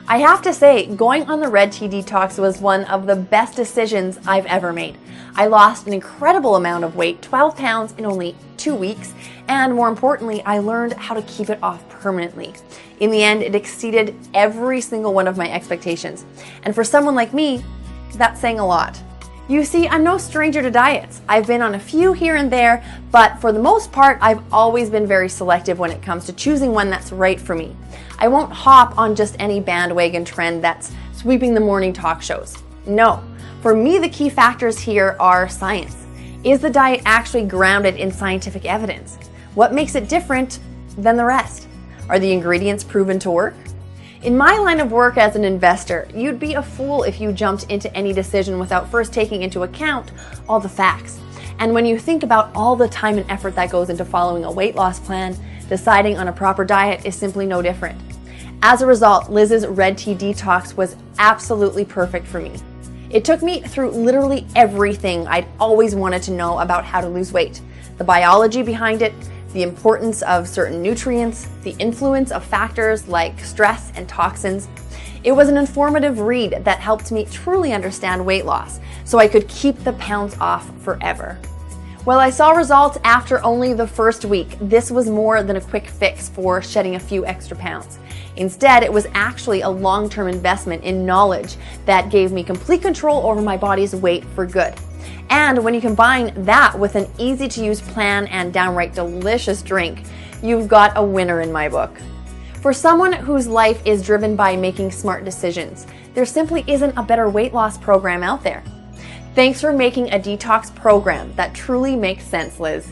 I have to say, going on the red tea detox was one of the best decisions I've ever made. I lost an incredible amount of weight, 12 pounds in only 2 weeks, and more importantly, I learned how to keep it off permanently. In the end, it exceeded every single one of my expectations. And for someone like me, that's saying a lot. You see, I'm no stranger to diets. I've been on a few here and there, but for the most part, I've always been very selective when it comes to choosing one that's right for me. I won't hop on just any bandwagon trend that's sweeping the morning talk shows. No, for me, the key factors here are science. Is the diet actually grounded in scientific evidence? What makes it different than the rest? Are the ingredients proven to work? In my line of work as an investor, you'd be a fool if you jumped into any decision without first taking into account all the facts. And when you think about all the time and effort that goes into following a weight loss plan, deciding on a proper diet is simply no different. As a result, Liz's red tea detox was absolutely perfect for me. It took me through literally everything I'd always wanted to know about how to lose weight. The biology behind it, the importance of certain nutrients, the influence of factors like stress and toxins. It was an informative read that helped me truly understand weight loss so I could keep the pounds off forever. While I saw results after only the first week, this was more than a quick fix for shedding a few extra pounds. Instead, it was actually a long-term investment in knowledge that gave me complete control over my body's weight for good. And when you combine that with an easy-to-use plan and downright delicious drink, you've got a winner in my book. For someone whose life is driven by making smart decisions, there simply isn't a better weight loss program out there. Thanks for making a detox program that truly makes sense, Liz.